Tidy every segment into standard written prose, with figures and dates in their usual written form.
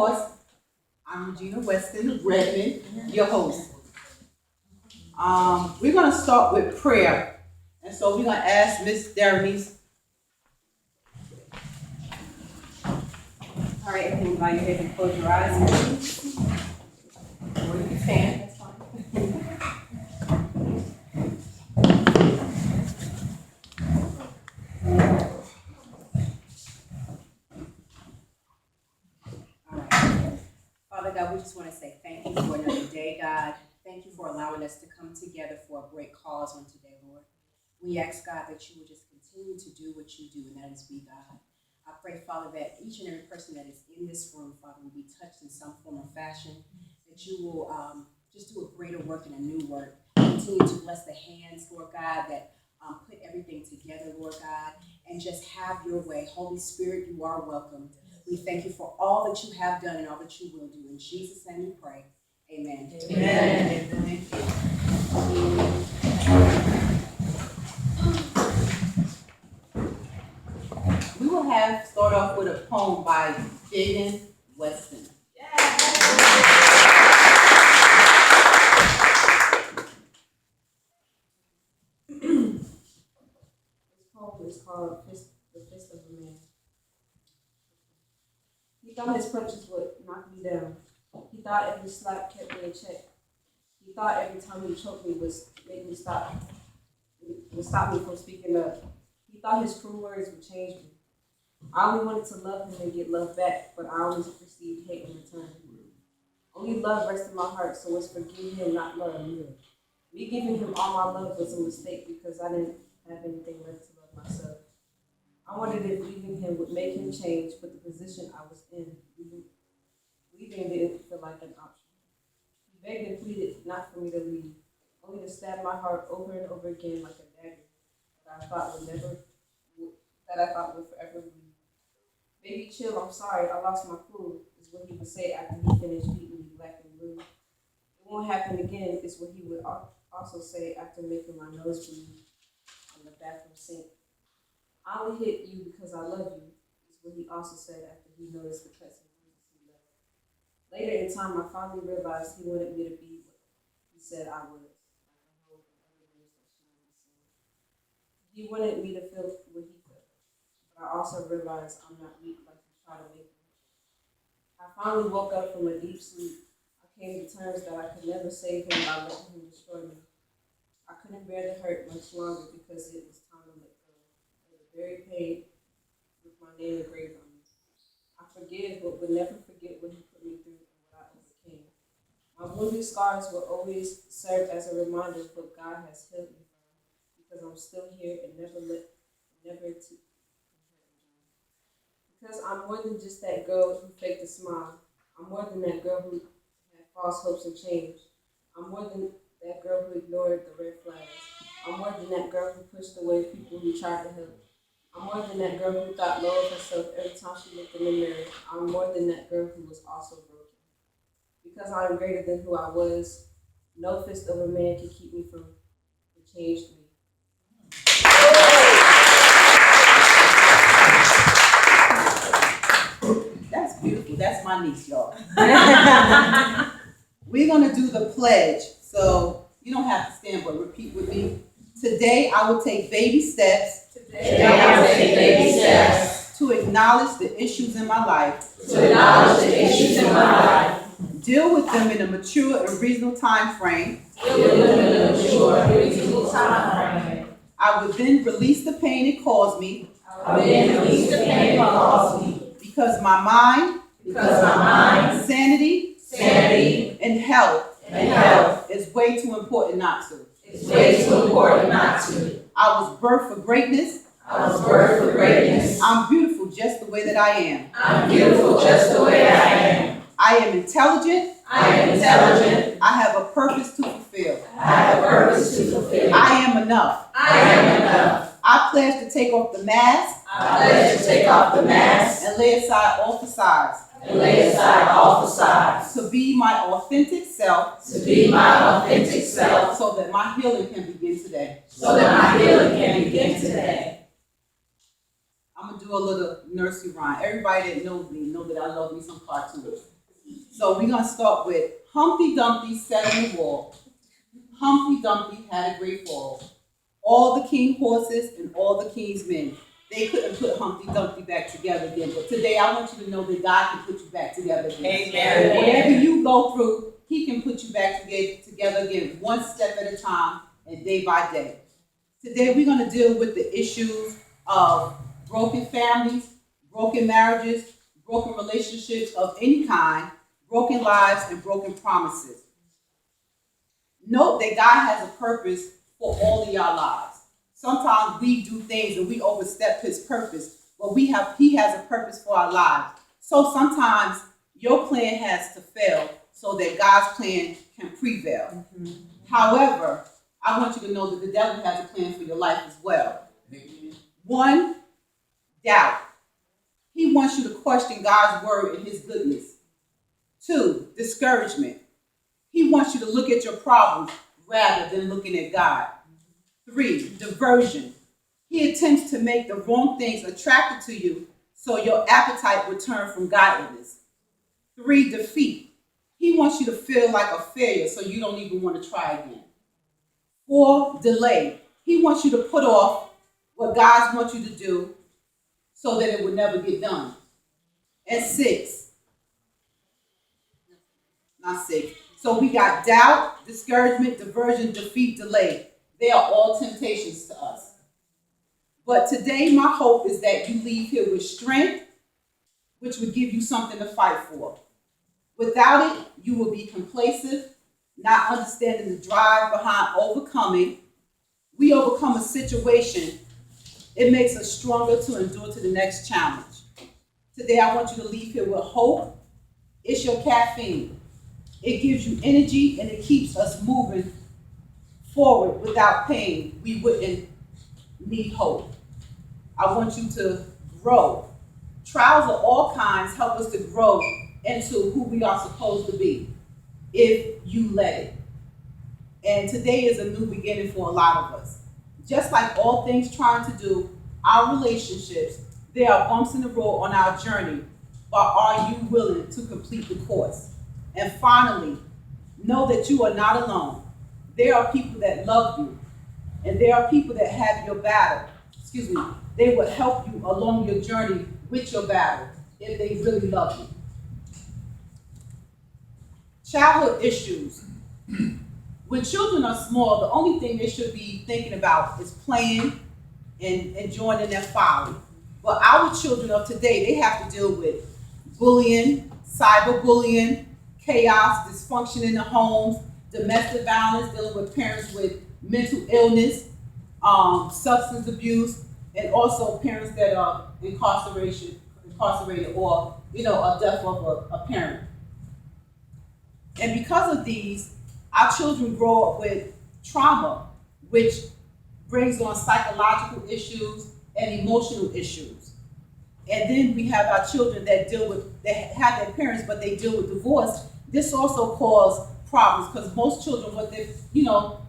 course, I'm Regina Weston, Redmond, your host. We're going to start with prayer. And so we're going to ask Miss Derenice. All right, everyone, bow your head and close your eyes. Or you can stand, that's fine. All right. Father God, we just want to say thank you for another day, God. Thank you for allowing us to come together for a great cause on today, Lord. We ask, God, that you would just continue to do what you do, and that is be God. I pray, Father, that each and every person that is in this room, Father, will be touched in some form or fashion, that you will just do a greater work and a new work. Continue to bless the hands, Lord God, that put everything together, Lord God, and just have your way. Holy Spirit, you are welcome. We thank you for all that you have done and all that you will do. In Jesus' name we pray. Amen. Amen. We will start off with a poem by Regina Weston. This poem is called The Fist of a Man. He thought his punches would knock me down. He thought every slap kept me in check. He thought every time he choked me would stop me from speaking up. He thought his cruel words would change me. I only wanted to love him and get love back, but I always received hate in return. Only love rests in my heart, so it's forgive him, not love me. Me giving him all my love was a mistake because I didn't have anything left to love myself. I wondered if leaving him would make him change, but the position I was in, leaving didn't feel like an option. He begged and pleaded not for me to leave, only to stab my heart over and over again like a dagger that I thought would forever leave. Baby, chill, I'm sorry, I lost my cool, is what he would say after he finished beating me black and blue. It won't happen again, is what he would also say after making my nose bleed on the bathroom sink. I only hit you because I love you, is what he also said after he noticed the cuts and bruises he left. Later in time, I finally realized he wanted me to be what he said I was, like a hope and other words that shine the sun. He wanted me to feel what he felt, but I also realized I'm not weak like you try to make me. I finally woke up from a deep sleep. I came to terms that I could never save him by letting him destroy me. I couldn't bear the hurt much longer because it was time to let go. I was very pain with my name engraved on me. I forgive, but would never forget what he put me through and what I overcame. My wounded scars will always serve as a reminder of what God has healed me from, because I'm still here and never to. Because I'm more than just that girl who faked a smile. I'm more than that girl who had false hopes and change. I'm more than that girl who ignored the red flags. I'm more than that girl who pushed away people who tried to help. I'm more than that girl who thought low of herself every time she looked in the mirror. I'm more than that girl who was also broken. Because I am greater than who I was, no fist of a man can keep me from what changed me. That's beautiful. That's my niece, y'all. We're going to do the pledge. So you don't have to stand, but repeat with me. Today I will take baby steps. Today I will take baby steps To acknowledge the issues in my life. to acknowledge the issues in my life, Deal with them in a mature and reasonable time frame. deal with them in a mature and reasonable time frame. I will then release the pain it caused me I will then release the pain it caused me, because my mind, sanity, and health is way too important not to. It's way too important not to. I was birthed for greatness. I was birthed for greatness. I'm beautiful just the way that I am. I'm beautiful just the way I am. I am intelligent. I am intelligent. I have a purpose to fulfill. I have a purpose to fulfill. I am enough. I am enough. I pledge to take off the mask I pledge to take off the mask and lay aside all facades. and lay aside all facades. To be my authentic self. To be my authentic self. So that my healing can begin today. So that my healing can begin today. I'm going to do a little nursery rhyme. Everybody that knows me know that I love me some cartoons. So we're gonna start with Humpty Dumpty sat on the wall. Humpty Dumpty had a great fall. All the king horses and all the king's men, they couldn't put Humpty Dumpty back together again. But today I want you to know that God can put you back together again. Amen. Whatever you go through, he can put you back together again, one step at a time and day by day. Today we're going to deal with the issues of broken families, broken marriages, broken relationships of any kind, broken lives, and broken promises. Note that God has a purpose for all of our lives. Sometimes we do things and we overstep his purpose, but he has a purpose for our lives. So sometimes your plan has to fail so that God's plan can prevail. However, I want you to know that the devil has a plan for your life as well. One, doubt. He wants you to question God's word and his goodness. Two, discouragement. He wants you to look at your problems rather than looking at God. Three, diversion. He attempts to make the wrong things attractive to you so your appetite will turn from godliness. Three, defeat. He wants you to feel like a failure so you don't even want to try again. Four, delay. He wants you to put off what God wants you to do so that it would never get done. And not six. So we got doubt, discouragement, diversion, defeat, delay. They are all temptations to us. But today my hope is that you leave here with strength, which would give you something to fight for. Without it, you will be complacent, not understanding the drive behind overcoming. We overcome a situation, it makes us stronger to endure to the next challenge. Today I want you to leave here with hope. It's your caffeine. It gives you energy and it keeps us moving forward. Without pain, we wouldn't need hope. I want you to grow. Trials of all kinds help us to grow into who we are supposed to be if you let it. And today is a new beginning for a lot of us. Just like all things trying to do, our relationships, there are bumps in the road on our journey, but are you willing to complete the course? And finally, know that you are not alone. There are people that love you, and there are people that have your battle. They will help you along your journey with your battle if they really love you. Childhood issues. When children are small, the only thing they should be thinking about is playing and joining their folly. But our children of today, they have to deal with bullying, cyberbullying, chaos, dysfunction in the homes, domestic violence, dealing with parents with mental illness, substance abuse, and also parents that are incarcerated or, a death of a parent. And because of these, our children grow up with trauma, which brings on psychological issues and emotional issues. And then we have our children that have their parents, but they deal with divorce. This also causes problems because most children want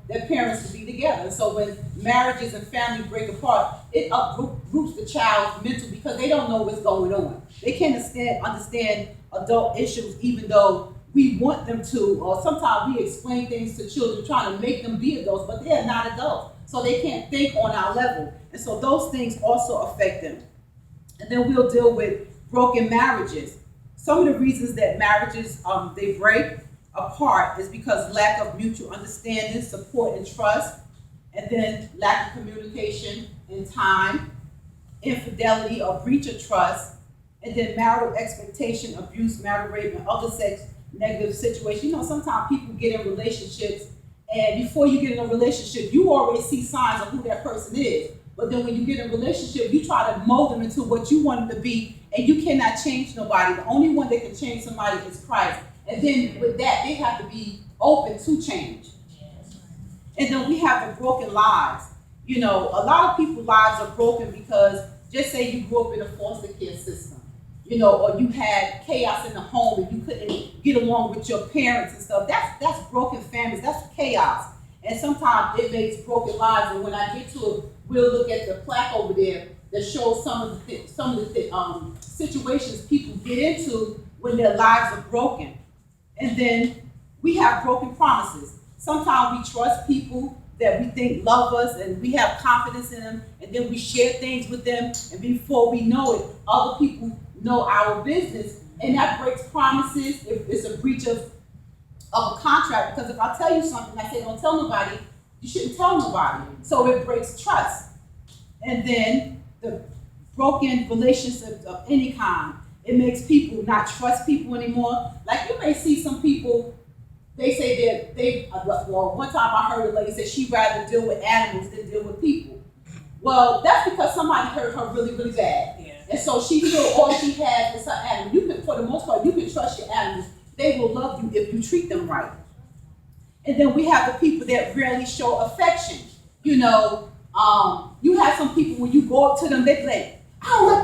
their parents to be together. So when marriages and families break apart, it uproots the child's mental because they don't know what's going on. They can't understand adult issues even though we want them to, or sometimes we explain things to children trying to make them be adults, but they're not adults. So they can't think on our level. And so those things also affect them. And then we'll deal with broken marriages. Some of the reasons that marriages, they break apart is because lack of mutual understanding, support, and trust, and then lack of communication and time, infidelity or breach of trust, and then marital expectation, abuse, marital rape, and other negative situations. Sometimes people get in relationships, and before you get in a relationship, you already see signs of who that person is. But then when you get in a relationship, you try to mold them into what you want them to be, and you cannot change nobody. The only one that can change somebody is Christ. And then with that, they have to be open to change. And then we have the broken lives. A lot of people's lives are broken because, just say you grew up in a foster care system, or you had chaos in the home and you couldn't get along with your parents and stuff. That's broken families. That's chaos. And sometimes it makes broken lives. And when I get to it, we'll look at the plaque over there that shows some of the situations people get into when their lives are broken. And then we have broken promises. Sometimes we trust people that we think love us and we have confidence in them, and then we share things with them, and before we know it, other people know our business, and that breaks promises. If it's a breach of a contract, because if I tell you something, I say don't tell nobody, you shouldn't tell nobody. So it breaks trust. And then the broken relationships of any kind, it makes people not trust people anymore. Like you may see some people, they say that well, one time I heard a lady say she'd rather deal with animals than deal with people. Well, that's because somebody hurt her really, really bad. Yeah. And so she feel all she has is her animal. You can, for the most part, you can trust your animals. They will love you if you treat them right. And then we have the people that rarely show affection. You know, you have some people when you go up to them, they be like,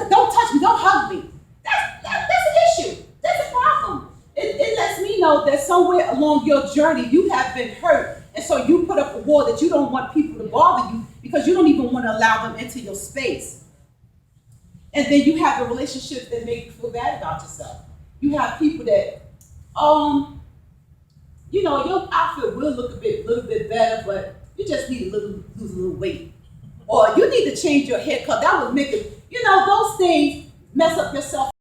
don't touch me, don't hug me. That's an issue. That's a problem. It lets me know that somewhere along your journey you have been hurt. And so you put up a wall that you don't want people to bother you because you don't even want to allow them into your space. And then you have the relationships that make you feel bad about yourself. You have people that, you know, your outfit will look a little bit better, but you just need to lose a little weight. Or you need to change your haircut. That would make it, you know, those things mess up your self